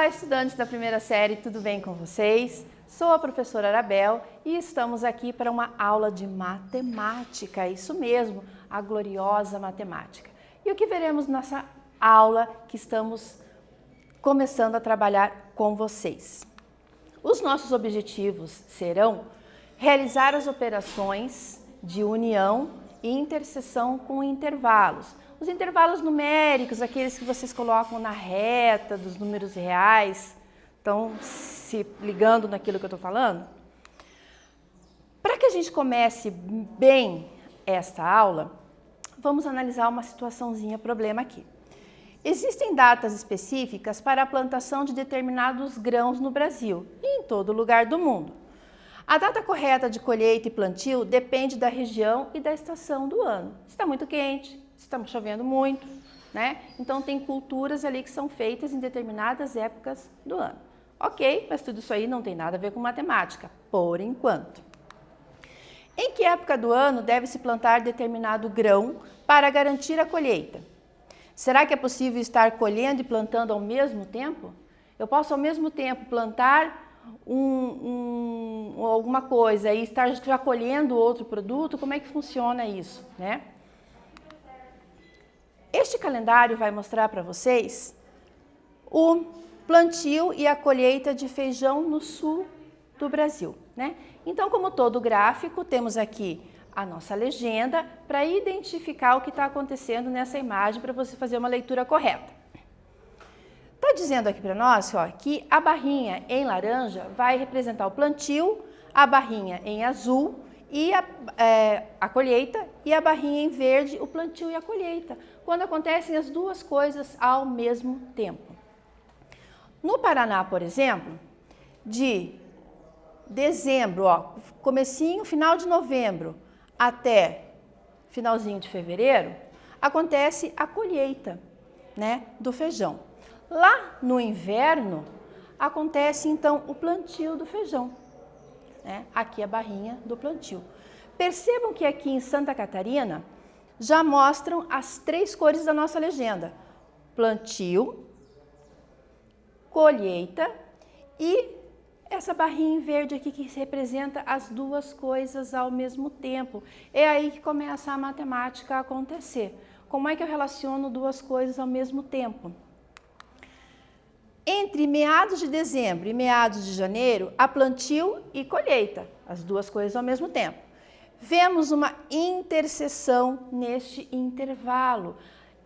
estudantes da primeira série, tudo bem com vocês? Sou a professora Arabel e estamos aqui para uma aula de matemática, isso mesmo, a gloriosa matemática. E o que veremos nessa aula que estamos começando a trabalhar com vocês? Os nossos objetivos serão realizar as operações de união e interseção com intervalos. Os intervalos numéricos, aqueles que vocês colocam na reta dos números reais, estão se ligando naquilo que eu estou falando? Para que a gente comece bem esta aula, vamos analisar uma situaçãozinha, problema aqui. Existem datas específicas para a plantação de determinados grãos no Brasil e em todo lugar do mundo. A data correta de colheita e plantio depende da região e da estação do ano. Se está muito quente, se está chovendo muito, né? Então tem culturas ali que são feitas em determinadas épocas do ano. Ok, mas tudo isso aí não tem nada a ver com matemática, por enquanto. Em que época do ano deve-se plantar determinado grão para garantir a colheita? Será que é possível estar colhendo e plantando ao mesmo tempo? Eu posso ao mesmo tempo plantar alguma coisa e estar já colhendo outro produto? Como é que funciona isso, né? Este calendário vai mostrar para vocês o plantio e a colheita de feijão no sul do Brasil, né? Então, como todo gráfico, temos aqui a nossa legenda para identificar o que está acontecendo nessa imagem para você fazer uma leitura correta. Está dizendo aqui para nós, ó, que a barrinha em laranja vai representar o plantio, a barrinha em azul e a colheita, e a barrinha em verde o plantio e a colheita, quando acontecem as duas coisas ao mesmo tempo. No Paraná, por exemplo, de dezembro, ó, comecinho, final de novembro até finalzinho de fevereiro, acontece a colheita, né, do feijão. Lá no inverno, acontece então o plantio do feijão, né? Aqui a barrinha do plantio. Percebam que aqui em Santa Catarina já mostram as três cores da nossa legenda: plantio, colheita e essa barrinha em verde aqui que representa as duas coisas ao mesmo tempo. É aí que começa a matemática a acontecer. Como é que eu relaciono duas coisas ao mesmo tempo? Entre meados de dezembro e meados de janeiro, há plantio e colheita, as duas coisas ao mesmo tempo. Vemos uma interseção neste intervalo.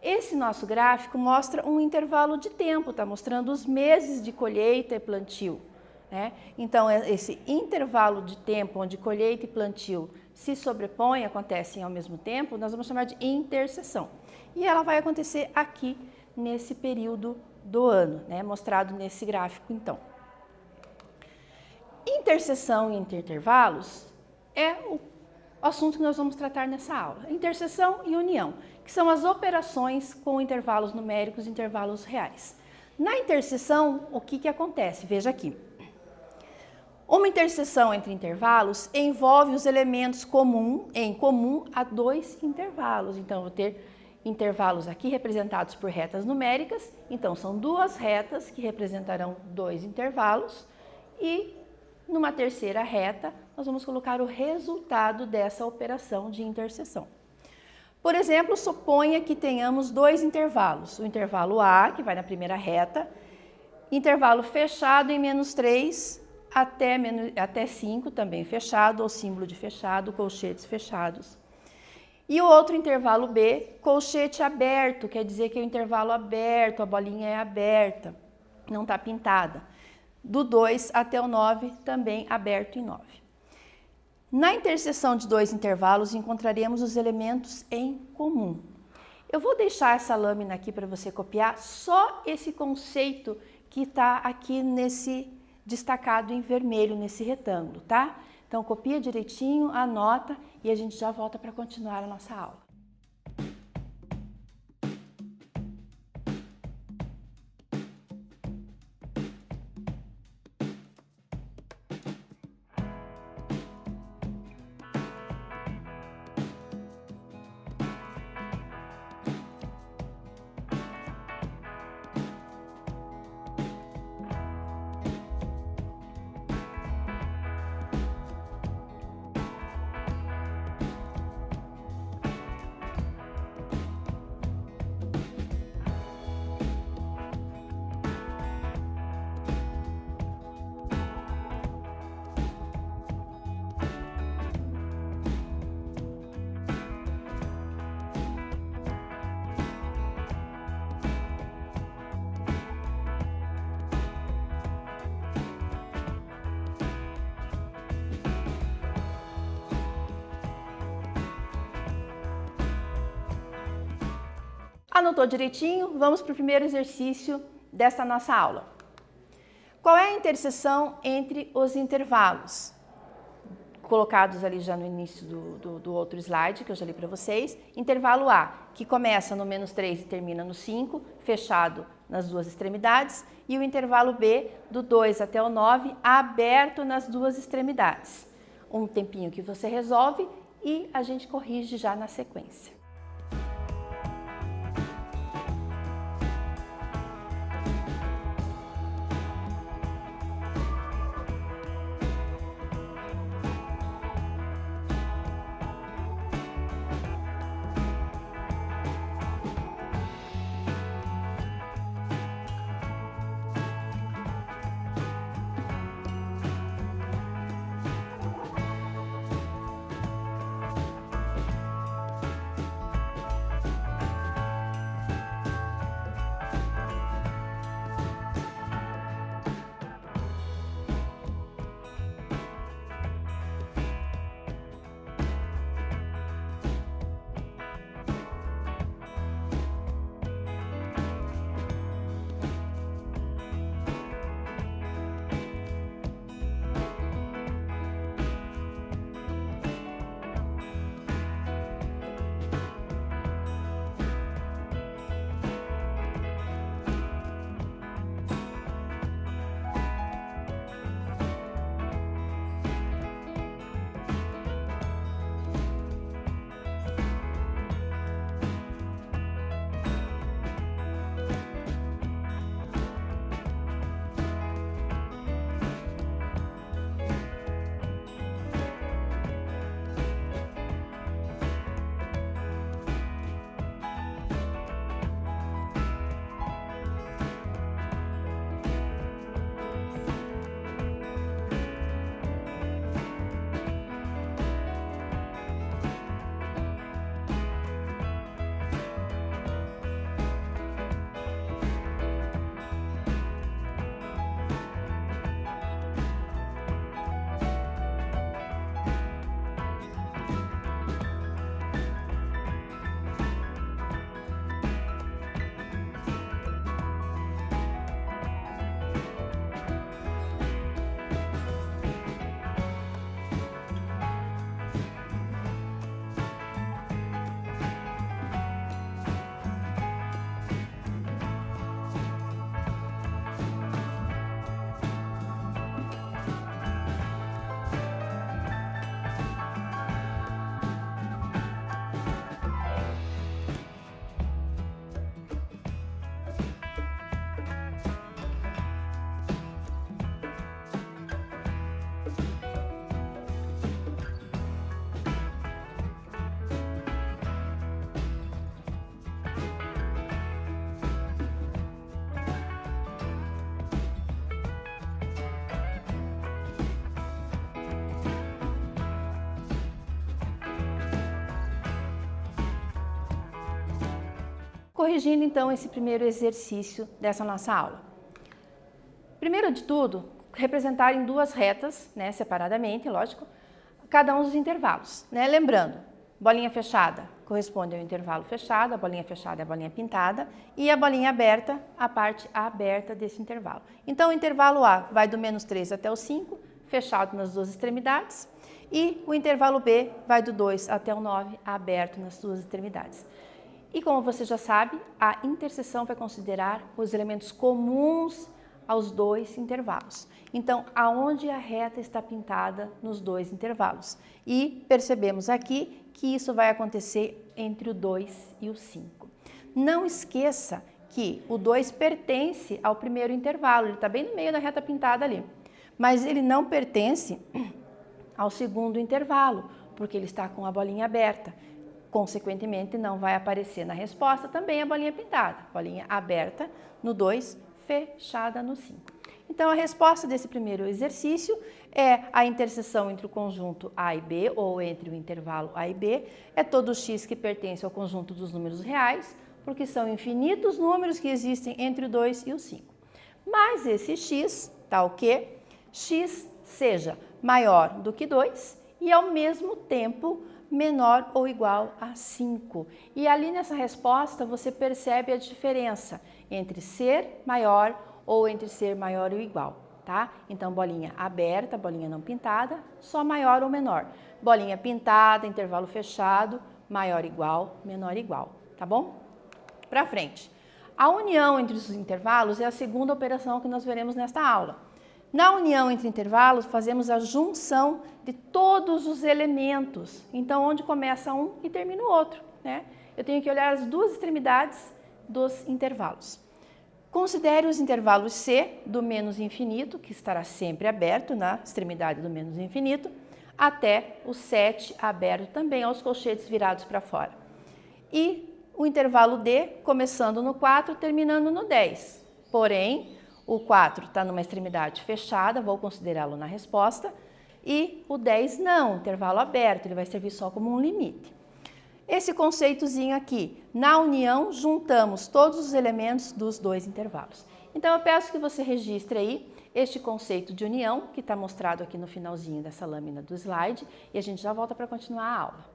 Esse nosso gráfico mostra um intervalo de tempo, está mostrando os meses de colheita e plantio, né? Então, esse intervalo de tempo onde colheita e plantio se sobrepõem, acontecem ao mesmo tempo, nós vamos chamar de interseção. E ela vai acontecer aqui nesse período do ano, né? Mostrado nesse gráfico, então. Interseção e intervalos é o assunto que nós vamos tratar nessa aula. Interseção e união, que são as operações com intervalos numéricos e intervalos reais. Na interseção, o que acontece? Veja aqui. Uma interseção entre intervalos envolve os elementos em comum a dois intervalos. Então, eu vou ter intervalos aqui representados por retas numéricas. Então, são duas retas que representarão dois intervalos. E numa terceira reta, nós vamos colocar o resultado dessa operação de interseção. Por exemplo, suponha que tenhamos dois intervalos. O intervalo A, que vai na primeira reta, intervalo fechado em -3 até 5, também fechado, ou símbolo de fechado, colchetes fechados. E o outro intervalo B, colchete aberto, quer dizer que é o intervalo aberto, a bolinha é aberta, não está pintada. Do 2 até o 9, também aberto em 9. Na interseção de dois intervalos, encontraremos os elementos em comum. Eu vou deixar essa lâmina aqui para você copiar só esse conceito que está aqui nesse destacado em vermelho, nesse retângulo, tá? Então, copia direitinho, anota e a gente já volta para continuar a nossa aula. Anotou direitinho? Vamos para o primeiro exercício desta nossa aula. Qual é a interseção entre os intervalos? Colocados ali já no início do outro slide, que eu já li para vocês. Intervalo A, que começa no -3 e termina no 5, fechado nas duas extremidades. E o intervalo B, do 2 até o 9, aberto nas duas extremidades. Um tempinho que você resolve e a gente corrige já na sequência. Corrigindo então esse primeiro exercício dessa nossa aula. Primeiro de tudo, representar em duas retas, né, separadamente, lógico, cada um dos intervalos, né? Lembrando, bolinha fechada corresponde ao intervalo fechado, a bolinha fechada é a bolinha pintada e a bolinha aberta, a parte aberta desse intervalo. Então, o intervalo A vai do -3 até o 5, fechado nas duas extremidades, e o intervalo B vai do 2 até o 9, aberto nas duas extremidades. E como você já sabe, a interseção vai considerar os elementos comuns aos dois intervalos. Então, aonde a reta está pintada nos dois intervalos. E percebemos aqui que isso vai acontecer entre o 2 e o 5. Não esqueça que o 2 pertence ao primeiro intervalo, ele está bem no meio da reta pintada ali. Mas ele não pertence ao segundo intervalo, porque ele está com a bolinha aberta. Consequentemente, não vai aparecer na resposta também a bolinha pintada. Bolinha aberta no 2, fechada no 5. Então, a resposta desse primeiro exercício é a interseção entre o conjunto A e B, ou entre o intervalo A e B, é todo x que pertence ao conjunto dos números reais, porque são infinitos números que existem entre o 2 e o 5. Mas esse x, tal que x seja maior do que 2 e, ao mesmo tempo, menor ou igual a 5. E ali nessa resposta você percebe a diferença entre ser maior ou entre ser maior ou igual, tá? Então, bolinha aberta, bolinha não pintada, só maior ou menor. Bolinha pintada, intervalo fechado, maior igual, menor igual, tá bom? Para frente. A união entre os intervalos é a segunda operação que nós veremos nesta aula. Na união entre intervalos, fazemos a junção de todos os elementos. Então, onde começa um e termina o outro, né? Eu tenho que olhar as duas extremidades dos intervalos. Considere os intervalos C do menos infinito, que estará sempre aberto na extremidade do menos infinito, até o 7 aberto também, aos colchetes virados para fora. E o intervalo D, começando no 4, terminando no 10. Porém, o 4 está numa extremidade fechada, vou considerá-lo na resposta, e o 10 não, intervalo aberto, ele vai servir só como um limite. Esse conceitozinho aqui, na união, juntamos todos os elementos dos dois intervalos. Então, eu peço que você registre aí este conceito de união, que está mostrado aqui no finalzinho dessa lâmina do slide, e a gente já volta para continuar a aula.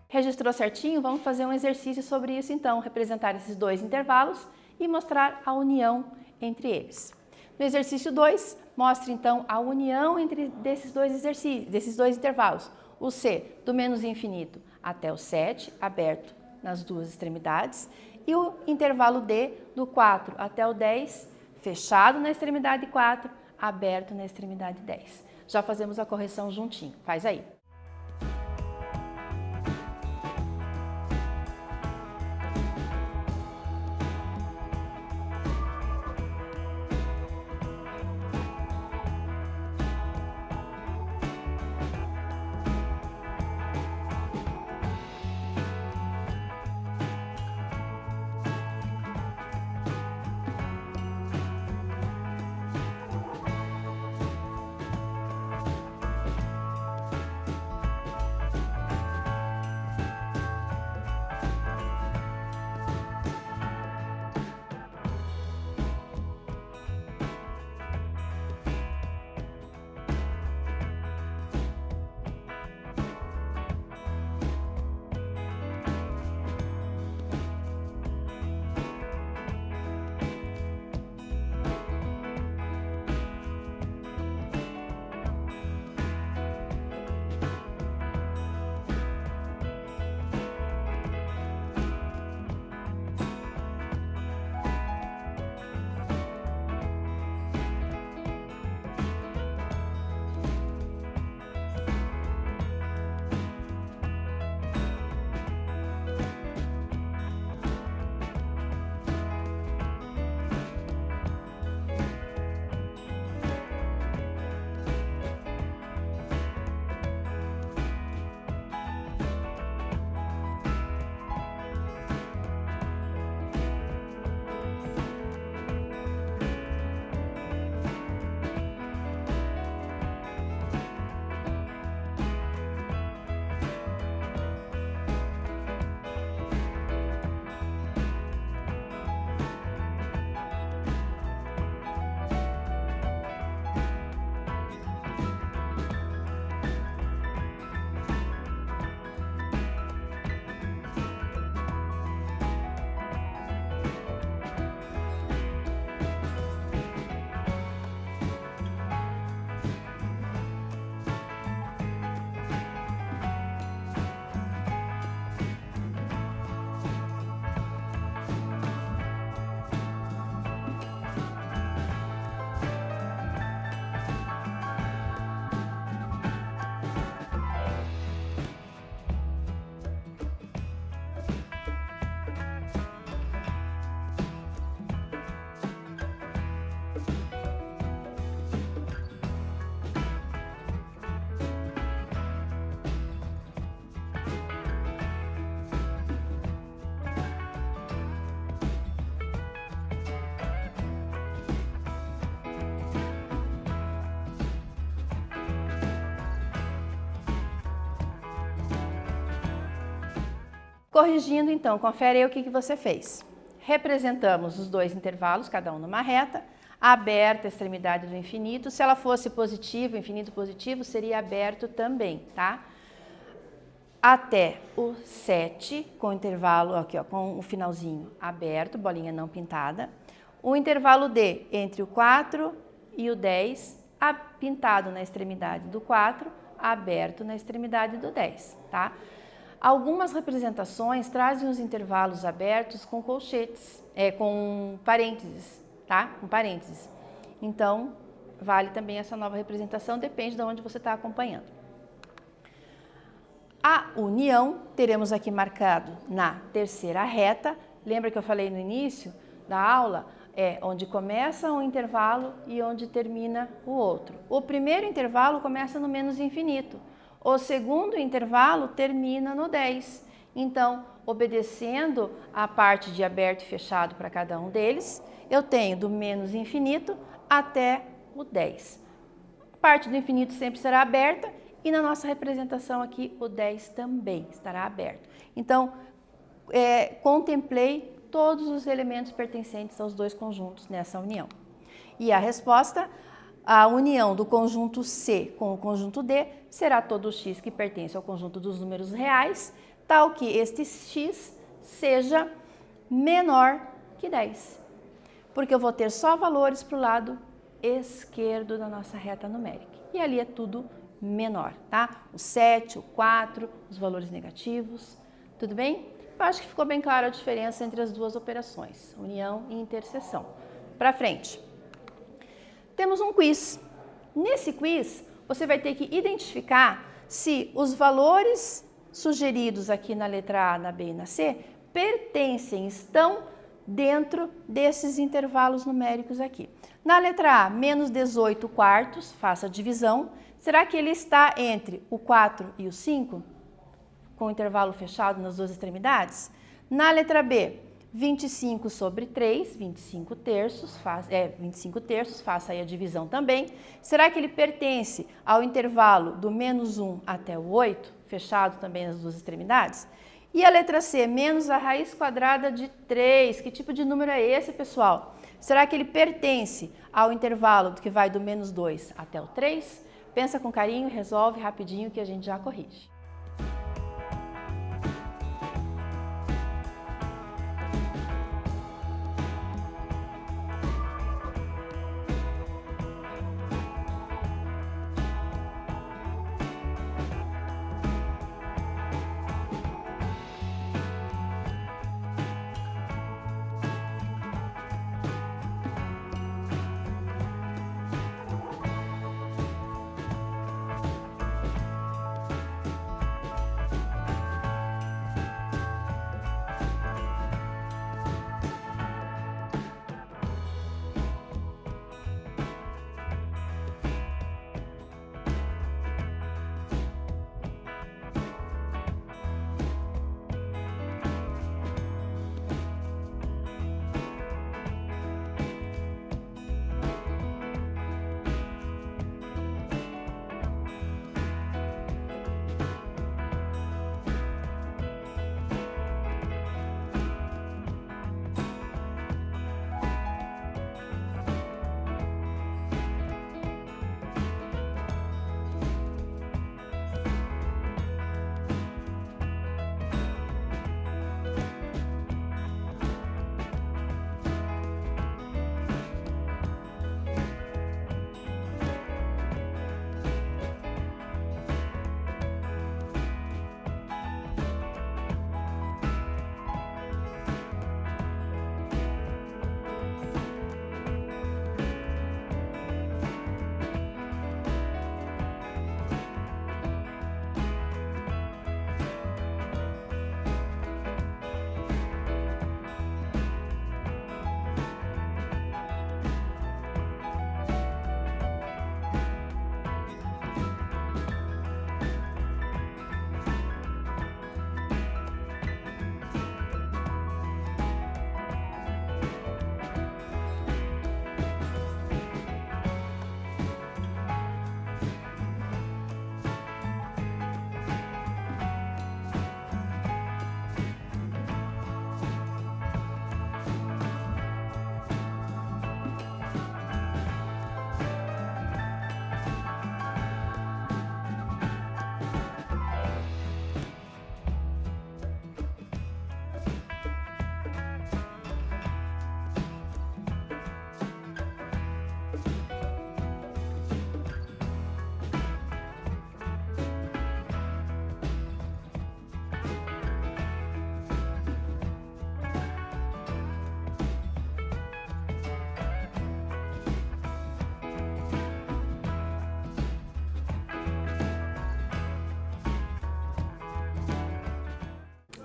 Registrou certinho? Vamos fazer um exercício sobre isso então, representar esses dois intervalos e mostrar a união entre eles. No exercício 2, mostre então a união entre desses dois intervalos. O C do menos infinito até o 7, aberto nas duas extremidades, e o intervalo D do 4 até o 10, fechado na extremidade 4, aberto na extremidade 10. Já fazemos a correção juntinho, faz aí. Corrigindo, então, confere aí o que você fez. Representamos os dois intervalos, cada um numa reta, aberta a extremidade do infinito. Se ela fosse positiva, infinito positivo, seria aberto também, tá? Até o 7, com o intervalo, aqui ó, com o finalzinho aberto, bolinha não pintada. O intervalo D entre o 4 e o 10, pintado na extremidade do 4, aberto na extremidade do 10, tá? Algumas representações trazem os intervalos abertos com colchetes, com parênteses, tá? Com parênteses. Então, vale também essa nova representação, depende de onde você está acompanhando. A união, teremos aqui marcado na terceira reta. Lembra que eu falei no início da aula? É onde começa um intervalo e onde termina o outro. O primeiro intervalo começa no menos infinito. O segundo intervalo termina no 10. Então, obedecendo a parte de aberto e fechado para cada um deles, eu tenho do menos infinito até o 10. A parte do infinito sempre será aberta e na nossa representação aqui o 10 também estará aberto. Então, contemplei todos os elementos pertencentes aos dois conjuntos nessa união. E a resposta, a união do conjunto C com o conjunto D será todo o x que pertence ao conjunto dos números reais, tal que este x seja menor que 10. Porque eu vou ter só valores para o lado esquerdo da nossa reta numérica. E ali é tudo menor, tá? O 7, o 4, os valores negativos, tudo bem? Eu acho que ficou bem clara a diferença entre as duas operações, união e interseção. Para frente. Temos um quiz. Nesse quiz, você vai ter que identificar se os valores sugeridos aqui na letra A, na B e na C pertencem, estão dentro desses intervalos numéricos aqui. Na letra A, menos 18 quartos, faça a divisão. Será que ele está entre o 4 e o 5? Com o intervalo fechado nas duas extremidades? Na letra B, 25 sobre 3, 25 terços, 25 terços, faça aí a divisão também. Será que ele pertence ao intervalo do menos 1 até o 8, fechado também nas duas extremidades? E a letra C, menos a raiz quadrada de 3, que tipo de número é esse, pessoal? Será que ele pertence ao intervalo que vai do menos 2 até o 3? Pensa com carinho, resolve rapidinho que a gente já corrige.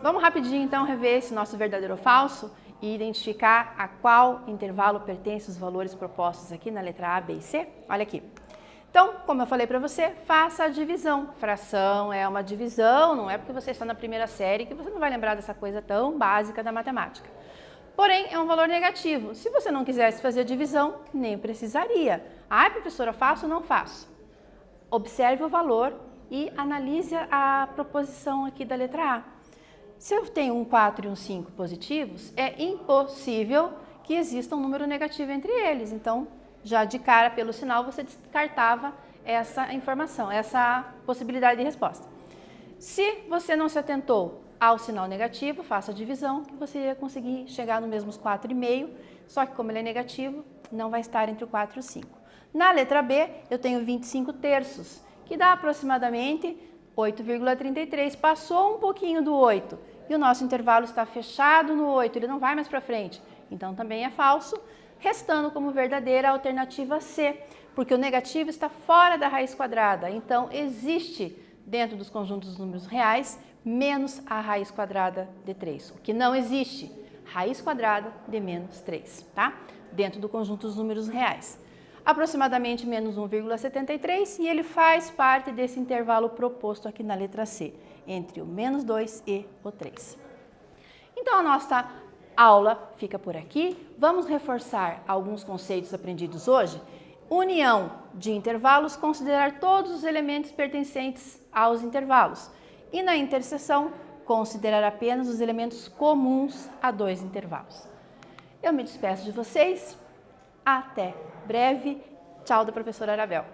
Vamos rapidinho então rever esse nosso verdadeiro ou falso e identificar a qual intervalo pertence os valores propostos aqui na letra A, B e C? Olha aqui. Então, como eu falei para você, faça a divisão. Fração é uma divisão, não é porque você está na primeira série que você não vai lembrar dessa coisa tão básica da matemática. Porém, é um valor negativo. Se você não quisesse fazer a divisão, nem precisaria. Ah, professora, faço ou não faço? Observe o valor e analise a proposição aqui da letra A. Se eu tenho um 4 e um 5 positivos, é impossível que exista um número negativo entre eles. Então, já de cara, pelo sinal, você descartava essa informação, essa possibilidade de resposta. Se você não se atentou ao sinal negativo, faça a divisão, que você ia conseguir chegar no mesmo 4,5, só que como ele é negativo, não vai estar entre o 4 e o 5. Na letra B, eu tenho 25 terços, que dá aproximadamente 8,33. Passou um pouquinho do 8 e o nosso intervalo está fechado no 8, ele não vai mais para frente. Então também é falso, restando como verdadeira a alternativa C, porque o negativo está fora da raiz quadrada. Então existe dentro dos conjuntos dos números reais menos a raiz quadrada de 3, o que não existe, raiz quadrada de menos 3, tá? Dentro do conjunto dos números reais. Aproximadamente menos 1,73 e ele faz parte desse intervalo proposto aqui na letra C, entre o menos 2 e o 3. Então a nossa aula fica por aqui. Vamos reforçar alguns conceitos aprendidos hoje. União de intervalos, considerar todos os elementos pertencentes aos intervalos. E na interseção, considerar apenas os elementos comuns a dois intervalos. Eu me despeço de vocês. Até breve. Tchau da professora Arabel.